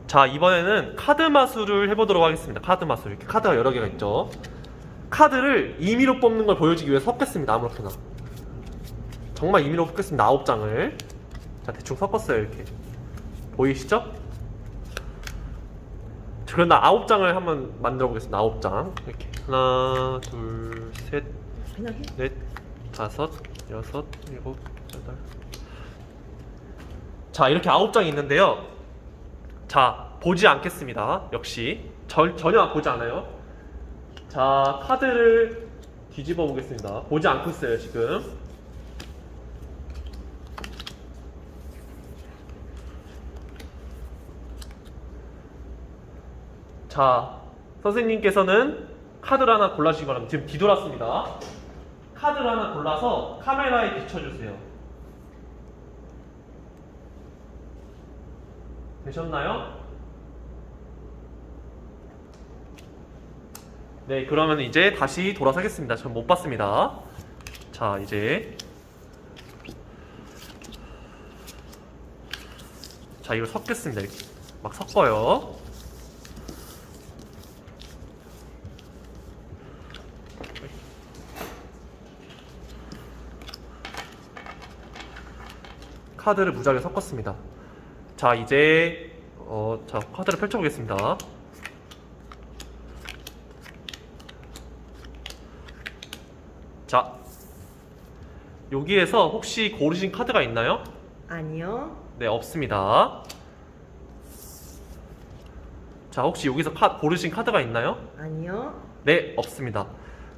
자, 이번에는 카드 마술을 해보도록 하겠습니다. 카드 마술. 이렇게 카드가 여러 개가 있죠. 카드를 임의로 뽑는 걸 보여주기 위해 섞겠습니다. 아무렇게나. 정말 임의로 뽑겠습니다. 9장을. 자, 대충 섞었어요. 이렇게. 보이시죠? 그럼 나 9장을 한번 만들어 보겠습니다. 9장. 이렇게. 하나, 둘, 셋, 그냥 해. 넷, 다섯, 여섯, 일곱, 여덟. 자, 이렇게 9장이 있는데요. 자, 보지 않겠습니다. 역시 전혀 보지 않아요. 자, 카드를 뒤집어 보겠습니다. 보지 않고 있어요, 지금. 자, 선생님께서는 카드를 하나 골라주시기 바랍니다. 지금 뒤돌았습니다. 카드를 하나 골라서 카메라에 비춰주세요. 되셨나요? 네, 그러면 이제 다시 돌아서겠습니다. 전 못 봤습니다. 자, 이제 자, 이걸 섞겠습니다. 이렇게 막 섞어요. 카드를 무작위로 섞었습니다. 자, 이제 자, 카드를 펼쳐보겠습니다. 자, 여기에서 혹시 고르신 카드가 있나요? 아니요. 네, 없습니다. 자, 혹시 여기서 고르신 카드가 있나요? 아니요. 네, 없습니다.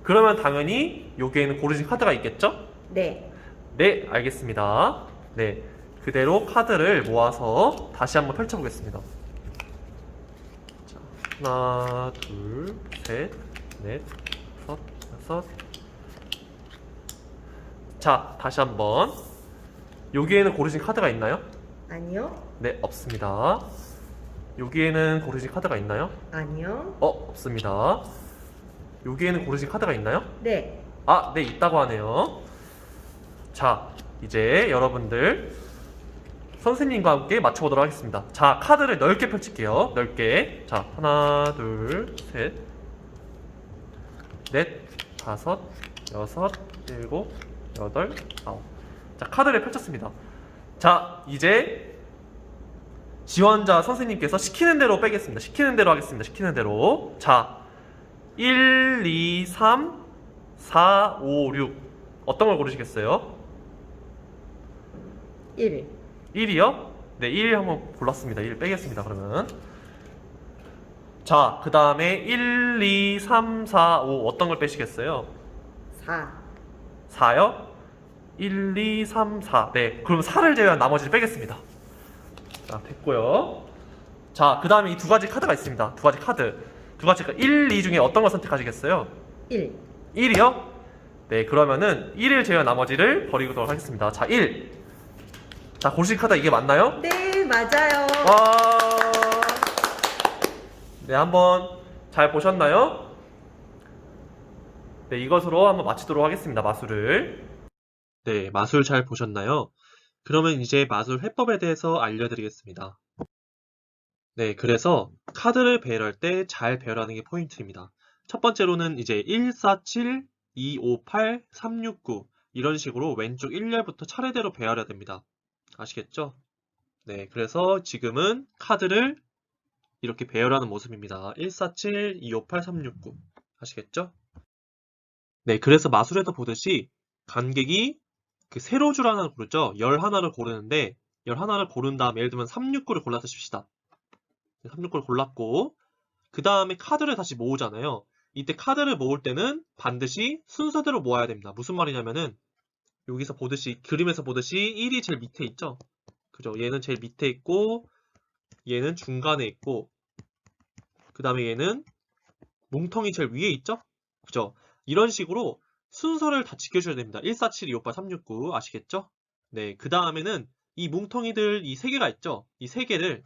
그러면 당연히 여기에는 고르신 카드가 있겠죠? 네. 네, 알겠습니다. 네, 그대로 카드를 모아서 다시 한번 펼쳐보겠습니다. 자, 하나, 둘, 셋, 넷, 다섯, 여섯. 자, 다시 한번. 여기에는 고르신 카드가 있나요? 아니요. 네, 없습니다. 여기에는 고르신 카드가 있나요? 아니요. 없습니다. 여기에는 고르신 카드가 있나요? 네. 아, 네, 있다고 하네요. 자, 이제 여러분들 선생님과 함께 맞춰보도록 하겠습니다. 자, 카드를 넓게 펼칠게요. 넓게. 자, 하나, 둘, 셋, 넷, 다섯, 여섯, 일곱, 여덟, 아홉. 자, 카드를 펼쳤습니다. 자, 이제 지원자 선생님께서 시키는 대로 빼겠습니다. 시키는 대로 하겠습니다. 시키는 대로. 자, 1, 2, 3, 4, 5, 6. 어떤 걸 고르시겠어요? 1. 1이요? 네, 1 한번 골랐습니다. 1 빼겠습니다. 그러면. 자, 그 다음에 1, 2, 3, 4, 5. 어떤 걸 빼시겠어요? 4. 4요? 1, 2, 3, 4. 네, 그럼 4를 제외한 나머지를 빼겠습니다. 자, 됐고요. 자, 그 다음에 이 두 가지 카드가 있습니다. 두 가지 카드. 두 가지 카드. 1, 2 중에 어떤 걸 선택하시겠어요? 1. 1이요? 네, 그러면은 1을 제외한 나머지를 버리도록 하겠습니다. 자, 1. 자, 고르신 카드 이게 맞나요? 네, 맞아요. 와. 네, 한번 잘 보셨나요? 네, 이것으로 한번 마치도록 하겠습니다. 마술을. 네, 마술 잘 보셨나요? 그러면 이제 마술 해법에 대해서 알려드리겠습니다. 네, 그래서 카드를 배열할 때 잘 배열하는 게 포인트입니다. 첫 번째로는 이제 1, 4, 7, 2, 5, 8, 3, 6, 9 이런 식으로 왼쪽 1열부터 차례대로 배열해야 됩니다. 아시겠죠? 네, 그래서 지금은 카드를 이렇게 배열하는 모습입니다. 1, 4, 7, 2, 5, 8, 3, 6, 9 아시겠죠? 네, 그래서 마술에서 보듯이 관객이 그 세로 줄 하나를 고르죠. 11을 고르는데 11을 고른 다음에 예를 들면 3, 6, 9를 골라서 칩시다. 3, 6, 9를 골랐고 그 다음에 카드를 다시 모으잖아요. 이때 카드를 모을 때는 반드시 순서대로 모아야 됩니다. 무슨 말이냐면은 여기서 보듯이 그림에서 보듯이 1이 제일 밑에 있죠. 그죠? 얘는 제일 밑에 있고 얘는 중간에 있고 그 다음에 얘는 뭉텅이 제일 위에 있죠? 그죠? 이런 식으로 순서를 다 지켜줘야 됩니다. 1, 4, 7, 2, 5, 8, 3, 6, 9 아시겠죠? 네, 그 다음에는 이 뭉텅이들 이 세 개가 있죠? 이 세 개를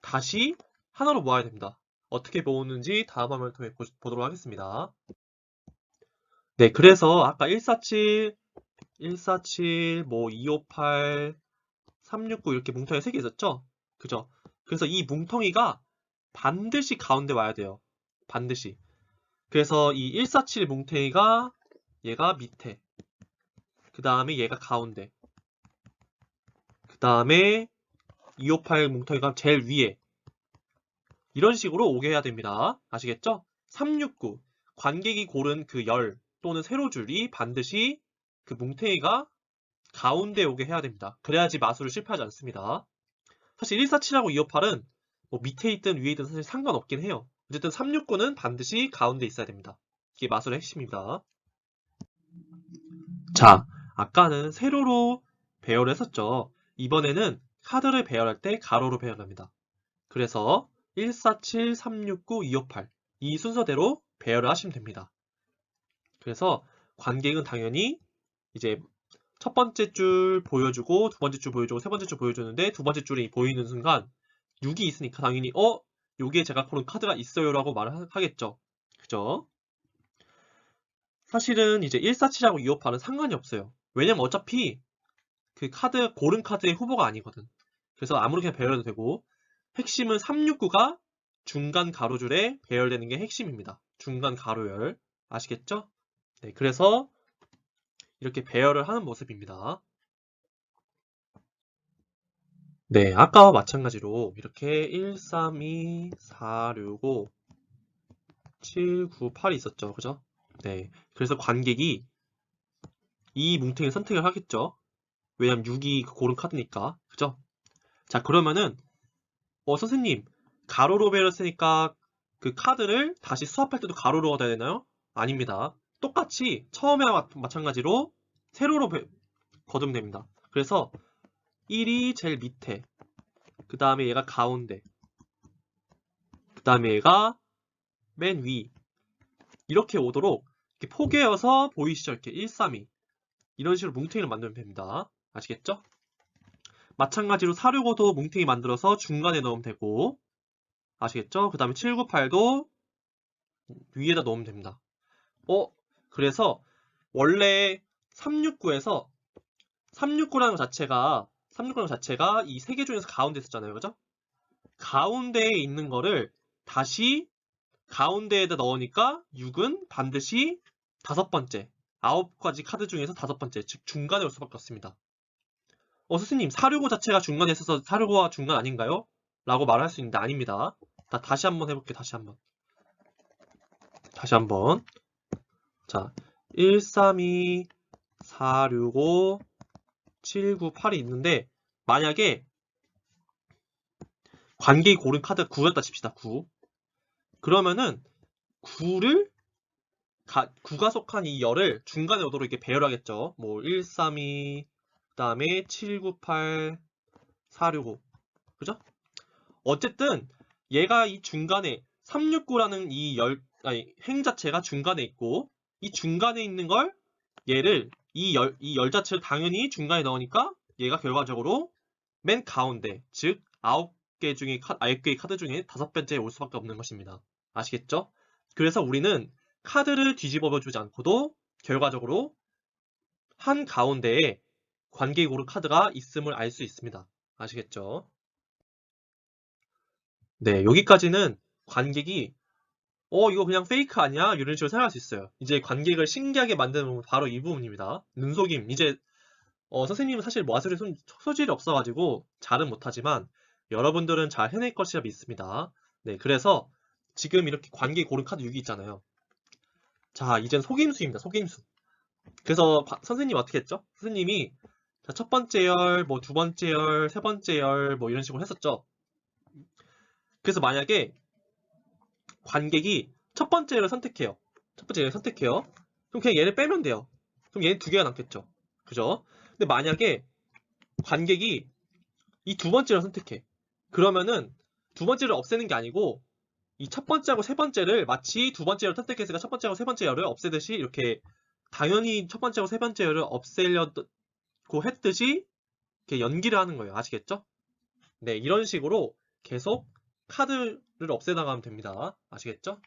다시 하나로 모아야 됩니다. 어떻게 모으는지 다음 화면을 통해 보도록 하겠습니다. 네, 그래서 아까 147, 뭐 258, 369 이렇게 뭉텅이가 3개 있었죠? 그죠? 그래서 이 뭉텅이가 반드시 가운데 와야 돼요. 반드시. 그래서 이 147 뭉텅이가 얘가 밑에, 그 다음에 얘가 가운데, 그 다음에 258 뭉텅이가 제일 위에, 이런 식으로 오게 해야 됩니다. 아시겠죠? 369 관객이 고른 그 열 또는 세로줄이 반드시 그 뭉텅이가 가운데 오게 해야 됩니다. 그래야지 마술을 실패하지 않습니다. 사실 147하고 258은 뭐 밑에 있든 위에 있든 사실 상관없긴 해요. 어쨌든 369는 반드시 가운데 있어야 됩니다. 이게 마술의 핵심입니다. 자, 아까는 세로로 배열을 했었죠. 이번에는 카드를 배열할 때 가로로 배열합니다. 그래서 147, 369, 258 이 순서대로 배열을 하시면 됩니다. 그래서 관객은 당연히 이제 첫 번째 줄 보여주고 두 번째 줄 보여주고 세 번째 줄 보여주는데 두 번째 줄이 보이는 순간 6이 있으니까 당연히 요게 제가 고른 카드가 있어요 라고 말을 하겠죠. 그죠? 사실은 이제 147하고 258은 상관이 없어요. 왜냐면 어차피 그 카드 고른 카드의 후보가 아니거든. 그래서 아무렇게나 배열해도 되고 핵심은 369가 중간 가로줄에 배열되는 게 핵심입니다. 중간 가로열 아시겠죠? 네, 그래서 이렇게 배열을 하는 모습입니다. 네, 아까와 마찬가지로 이렇게 1, 3, 2, 4, 6, 5, 7, 9, 8이 있었죠. 그죠? 네, 그래서 관객이 이 뭉텅이를 선택을 하겠죠. 왜냐면 6이 고른 카드니까. 그죠? 자, 그러면은 선생님, 가로로 배열했으니까 그 카드를 다시 수합할 때도 가로로 얻어야 되나요? 아닙니다. 똑같이 처음에와 마찬가지로 세로로 거두면 됩니다. 그래서 1이 제일 밑에, 그 다음에 얘가 가운데, 그 다음에 얘가 맨 위. 이렇게 오도록 이렇게 포개어서 보이시죠? 이렇게 1, 3, 2. 이런 식으로 뭉탱이를 만들면 됩니다. 아시겠죠? 마찬가지로 465도 뭉탱이 만들어서 중간에 넣으면 되고, 아시겠죠? 그 다음에 798도 위에다 넣으면 됩니다. 그래서 원래 369에서 369라는 것 자체가 이 세 개 중에서 가운데 있었잖아요. 그죠? 가운데에 있는 거를 다시 가운데에다 넣으니까 6은 반드시 다섯 번째, 9가지 카드 중에서 다섯 번째, 즉 중간에 올 수밖에 없습니다. 스승님, 465 자체가 중간에 있어서 465가 중간 아닌가요? 라고 말할 수 있는데 아닙니다. 다시 한번 해볼게요. 다시 한번. 자, 1, 3, 2, 4, 6, 5, 7, 9, 8이 있는데 만약에 관객이 고른 카드가 9였다 칩시다. 9. 그러면은 9가 속한 이 열을 중간에 오도록 이렇게 배열하겠죠. 뭐 1, 3, 2, 그 다음에 7, 9, 8, 4, 6, 5. 그죠? 어쨌든 얘가 이 중간에 369라는 행 자체가 중간에 있고 이 중간에 있는 걸 얘를 이 열 자체를 당연히 중간에 넣으니까 얘가 결과적으로 맨 가운데, 즉 9개의 카드 중에 다섯 번째에 올 수밖에 없는 것입니다. 아시겠죠? 그래서 우리는 카드를 뒤집어 주지 않고도 결과적으로 한 가운데에 관객이 고른 카드가 있음을 알 수 있습니다. 아시겠죠? 네, 여기까지는 관객이 이거 그냥 페이크 아니야? 이런 식으로 생각할 수 있어요. 이제 관객을 신기하게 만드는 부분 바로 이 부분입니다. 눈속임. 이제 선생님은 사실 마술에 소질이 없어가지고 잘은 못하지만 여러분들은 잘 해낼 것이라 믿습니다. 네, 그래서 지금 이렇게 관객이 고른 카드 6이 있잖아요. 자, 이젠 속임수입니다. 속임수. 그래서 선생님 어떻게 했죠? 선생님이 자, 첫 번째 열, 뭐 두 번째 열, 세 번째 열, 뭐 이런 식으로 했었죠. 그래서 만약에 관객이 첫 번째 열을 선택해요. 그럼 그냥 얘를 빼면 돼요. 그럼 얘는 두 개가 남겠죠. 그죠? 근데 만약에 관객이 이 두 번째를 선택해. 그러면은 두 번째를 없애는 게 아니고 이 첫 번째하고 세 번째를 마치 두 번째를 선택했으니까 첫 번째하고 세 번째 열을 없애듯이 이렇게 당연히 첫 번째하고 세 번째 열을 없애려고 했듯이 이렇게 연기를 하는 거예요. 아시겠죠? 네, 이런 식으로 계속 카드를 없애나가면 됩니다. 아시겠죠?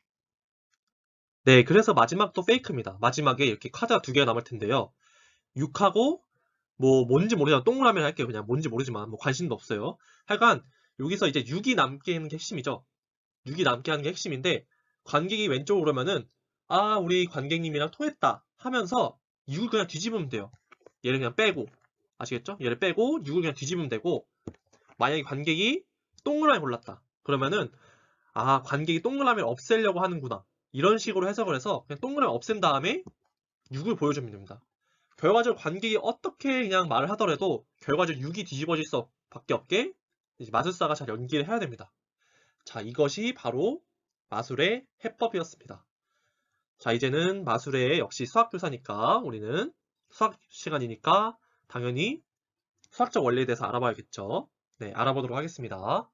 네, 그래서 마지막도 페이크입니다. 마지막에 이렇게 카드가 두 개가 남을 텐데요. 6하고 뭐 뭔지 모르지만 동그라미를 할게요. 그냥 뭔지 모르지만 뭐 관심도 없어요. 하여간 여기서 이제 6이 남게 하는 게 핵심이죠. 6이 남게 하는 게 핵심인데 관객이 왼쪽으로 오면은 아 우리 관객님이랑 통했다 하면서 6을 그냥 뒤집으면 돼요. 얘를 그냥 빼고 아시겠죠? 얘를 빼고 6을 그냥 뒤집으면 되고 만약에 관객이 동그라미 골랐다. 그러면은 아 관객이 동그라미를 없애려고 하는구나. 이런 식으로 해석을 해서 그냥 동그라미 없앤 다음에 6을 보여주면 됩니다. 결과적으로 관객이 어떻게 그냥 말을 하더라도 결과적으로 6이 뒤집어질 수밖에 없게 이제 마술사가 잘 연기를 해야 됩니다. 자, 이것이 바로 마술의 해법이었습니다. 자, 이제는 마술의 역시 수학교사니까 우리는 수학 시간이니까 당연히 수학적 원리에 대해서 알아봐야겠죠. 네, 알아보도록 하겠습니다.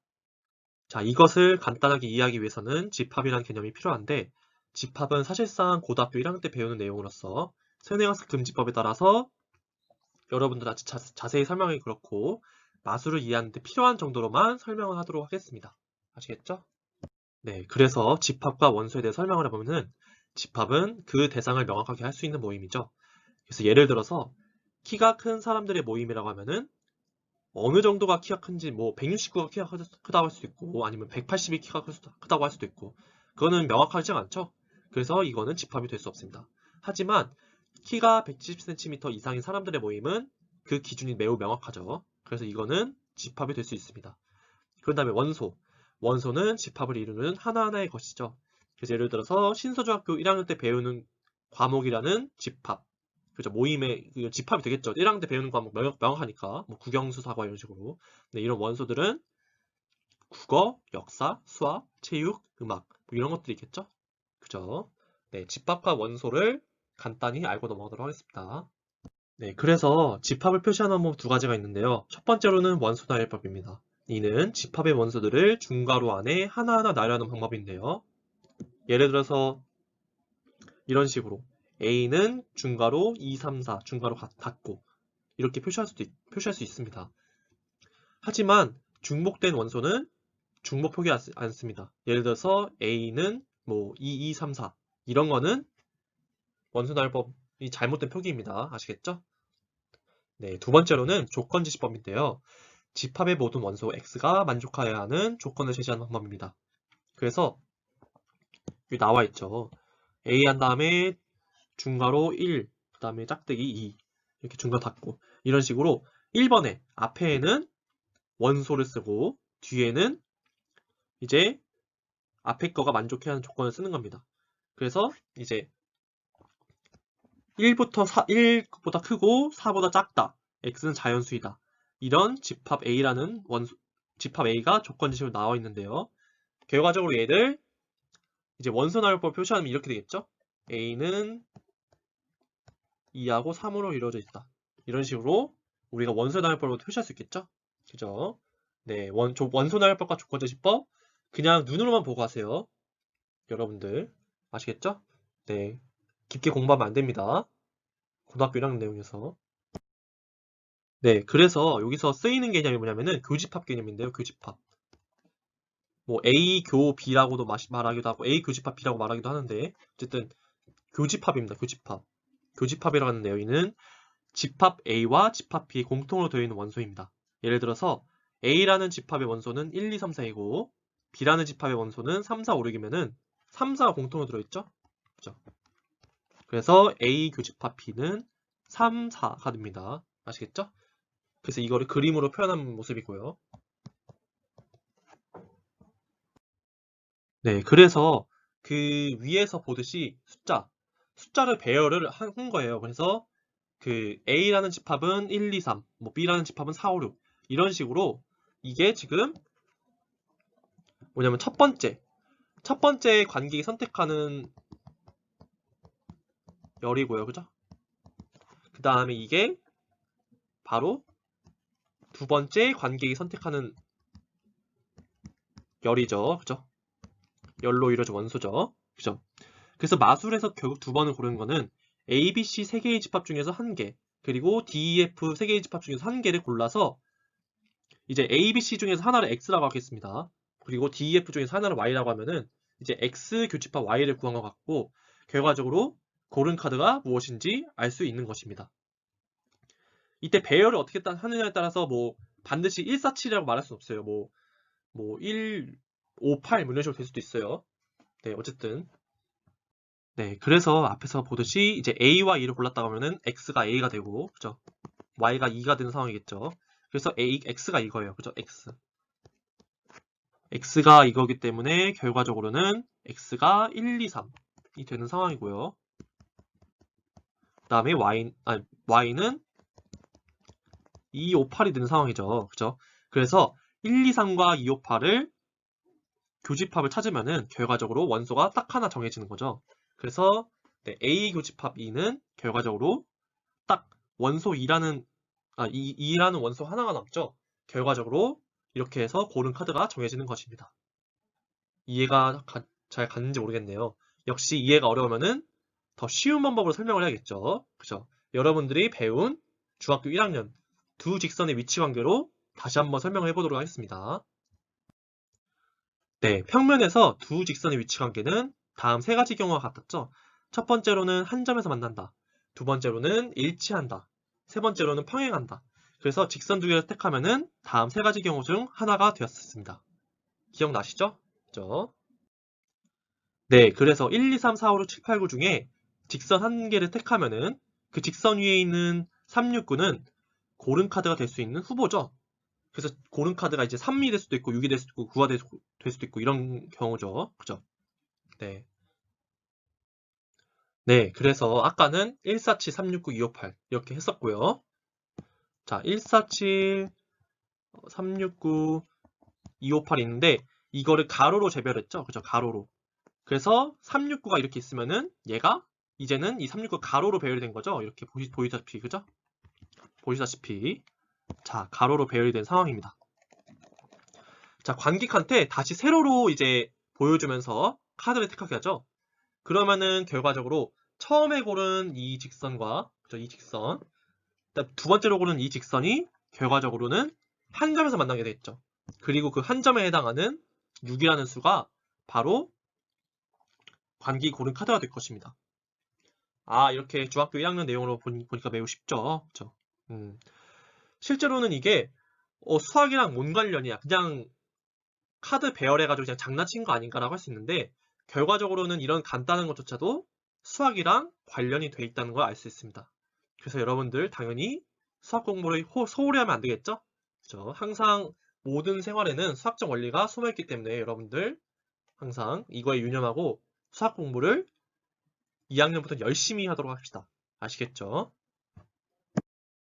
자, 이것을 간단하게 이해하기 위해서는 집합이라는 개념이 필요한데 집합은 사실상 고등학교 1학년 때 배우는 내용으로서 세뇌학습 금지법에 따라서 여러분들 자세히 설명하기 그렇고 마술을 이해하는 데 필요한 정도로만 설명을 하도록 하겠습니다. 아시겠죠? 네, 그래서 집합과 원소에 대해 설명을 해보면은 집합은 그 대상을 명확하게 할 수 있는 모임이죠. 그래서 예를 들어서 키가 큰 사람들의 모임이라고 하면은 어느 정도가 키가 큰지 뭐 169가 키가 크다고 할 수도 있고 아니면 180이 키가 크다고 할 수도 있고 그거는 명확하지 않죠. 그래서 이거는 집합이 될 수 없습니다. 하지만 키가 170cm 이상인 사람들의 모임은 그 기준이 매우 명확하죠. 그래서 이거는 집합이 될 수 있습니다. 그런 다음에 원소. 원소는 집합을 이루는 하나하나의 것이죠. 그래서 예를 들어서 신서중학교 1학년 때 배우는 과목이라는 집합. 그죠? 모임의 집합이 되겠죠. 1학년 때 배우는 과목 명확하니까. 뭐 국영수, 사과 이런 식으로. 네, 이런 원소들은 국어, 역사, 수학, 체육, 음악 뭐 이런 것들이 있겠죠. 그죠? 네, 집합과 원소를 간단히 알고 넘어가도록 하겠습니다. 네, 그래서 집합을 표시하는 방법 두 가지가 있는데요. 첫 번째로는 원소 나열법입니다. 이는 집합의 원소들을 중괄호 안에 하나하나 나열하는 방법인데요. 예를 들어서 이런 식으로 A는 중괄호 2, 3, 4 중괄호 닫고 이렇게 표시할 수 있습니다. 하지만 중복된 원소는 중복 표기하지 않습니다. 예를 들어서 A는 뭐 2, 2, 3, 4 이런 거는 원소 나열법이 잘못된 표기입니다. 아시겠죠? 네, 두 번째로는 조건지시법인데요. 집합의 모든 원소 x가 만족하여야 하는 조건을 제시하는 방법입니다. 그래서 여기 나와 있죠. a 한 다음에 중괄호 1, 그 다음에 짝대기 2 이렇게 중괄호 닫고 이런 식으로 1번에 앞에는 원소를 쓰고 뒤에는 이제 앞에 거가 만족해야 하는 조건을 쓰는 겁니다. 그래서 이제 1보다 크고 4보다 작다. x는 자연수이다. 이런 집합 A라는 집합 A가 조건지식으로 나와 있는데요. 결과적으로 얘를 이제 원소 나열법 표시하면 이렇게 되겠죠? A는 2하고 3으로 이루어져 있다. 이런 식으로 우리가 원소 나열법으로 표시할 수 있겠죠? 그죠? 네, 원소 나열법과 조건제시법 그냥 눈으로만 보고 하세요. 여러분들 아시겠죠? 네, 깊게 공부하면 안 됩니다. 고등학교 1학년 내용에서. 네, 그래서 여기서 쓰이는 개념이 뭐냐면은 교집합 개념인데요. 교집합. 뭐 A 교 B라고도 말하기도 하고 A 교집합 B라고 말하기도 하는데 어쨌든 교집합입니다. 교집합. 교집합이라고 하는 내용은 집합 A와 집합 B의 공통으로 되어 있는 원소입니다. 예를 들어서 A라는 집합의 원소는 1, 2, 3, 4이고 B라는 집합의 원소는 3, 4, 5, 6이면은 3, 4가 공통으로 들어있죠? 그죠? 그래서 A 교집합 B는 3, 4가 됩니다. 아시겠죠? 그래서 이거를 그림으로 표현한 모습이고요. 네, 그래서 그 위에서 보듯이 숫자를 배열을 한 거예요. 그래서 그 A라는 집합은 1, 2, 3, 뭐 B라는 집합은 4, 5, 6 이런 식으로 이게 지금 뭐냐면 첫 번째 관객이 선택하는 열이고요. 그죠? 그 다음에 이게 바로 두 번째 관객이 선택하는 열이죠. 그죠? 열로 이루어진 원소죠. 그죠? 그래서 마술에서 결국 두 번을 고르는 거는 A, B, C 세 개의 집합 중에서 한 개, 그리고 D, E, F 세 개의 집합 중에서 한 개를 골라서 이제 A, B, C 중에서 하나를 X라고 하겠습니다. 그리고 D, E, F 중에서 하나를 Y라고 하면은 이제 X 교집합 Y를 구한 것 같고 결과적으로 고른 카드가 무엇인지 알 수 있는 것입니다. 이때 배열을 어떻게 하느냐에 따라서 뭐 반드시 147이라고 말할 수는 없어요. 뭐 1, 5, 8 이런 식으로 될 수도 있어요. 네, 어쨌든. 네, 그래서 앞에서 보듯이 이제 A와 E를 골랐다 하면은 X가 A가 되고, 그죠? Y가 2가 되는 상황이겠죠. 그래서 X가 이거예요. 그죠? X가 이거기 때문에 결과적으로는 X가 1, 2, 3이 되는 상황이고요. 그 다음에 Y는 2, 5, 8이 되는 상황이죠. 그죠? 그래서 1, 2, 3과 2, 5, 8을 교집합을 찾으면은 결과적으로 원소가 딱 하나 정해지는 거죠. 그래서 네, A 교집합 2는 결과적으로 딱 원소 2라는 원소 하나가 남죠. 결과적으로 이렇게 해서 고른 카드가 정해지는 것입니다. 이해가 잘 갔는지 모르겠네요. 역시 이해가 어려우면은 더 쉬운 방법으로 설명을 해야겠죠. 그죠? 여러분들이 배운 중학교 1학년 두 직선의 위치 관계로 다시 한번 설명을 해보도록 하겠습니다. 네, 평면에서 두 직선의 위치 관계는 다음 세 가지 경우와 같았죠. 첫 번째로는 한 점에서 만난다. 두 번째로는 일치한다. 세 번째로는 평행한다. 그래서 직선 두 개를 택하면은 다음 세 가지 경우 중 하나가 되었습니다. 기억나시죠? 그죠? 네, 그래서 1, 2, 3, 4, 5, 6, 7, 8, 9 중에 직선 한 개를 택하면은 그 직선 위에 있는 3, 6, 9는 고른 카드가 될 수 있는 후보죠. 그래서 고른 카드가 이제 3이 될 수도 있고 6이 될 수도 있고 9가 될 수도 있고 이런 경우죠. 그죠? 네. 네, 그래서 아까는 147, 369, 258 이렇게 했었고요. 자, 147, 369, 258이 있는데 이거를 가로로 재별했죠. 그죠? 가로로. 그래서 369가 이렇게 있으면은 얘가 이제는 이 369가 가로로 배열이 된 거죠. 이렇게 보이다시피, 그죠? 보시다시피. 자, 가로로 배열이 된 상황입니다. 자, 관객한테 다시 세로로 이제 보여주면서 카드를 택하게 하죠. 그러면은 결과적으로 처음에 고른 이 직선과 그죠? 이 직선, 그다음 두 번째로 고른 이 직선이 결과적으로는 한 점에서 만나게 됐죠. 그리고 그 한 점에 해당하는 6이라는 수가 바로 관객이 고른 카드가 될 것입니다. 아, 이렇게 중학교 1학년 내용으로 보니까 매우 쉽죠. 그죠? 실제로는 이게 수학이랑 뭔 관련이야? 그냥 카드 배열해가지고 그냥 장난친 거 아닌가라고 할 수 있는데 결과적으로는 이런 간단한 것조차도 수학이랑 관련이 돼 있다는 걸 알 수 있습니다. 그래서 여러분들 당연히 수학 공부를 소홀히 하면 안 되겠죠? 그죠? 항상 모든 생활에는 수학적 원리가 숨어있기 때문에 여러분들 항상 이거에 유념하고 수학 공부를 2학년부터 열심히 하도록 합시다. 아시겠죠?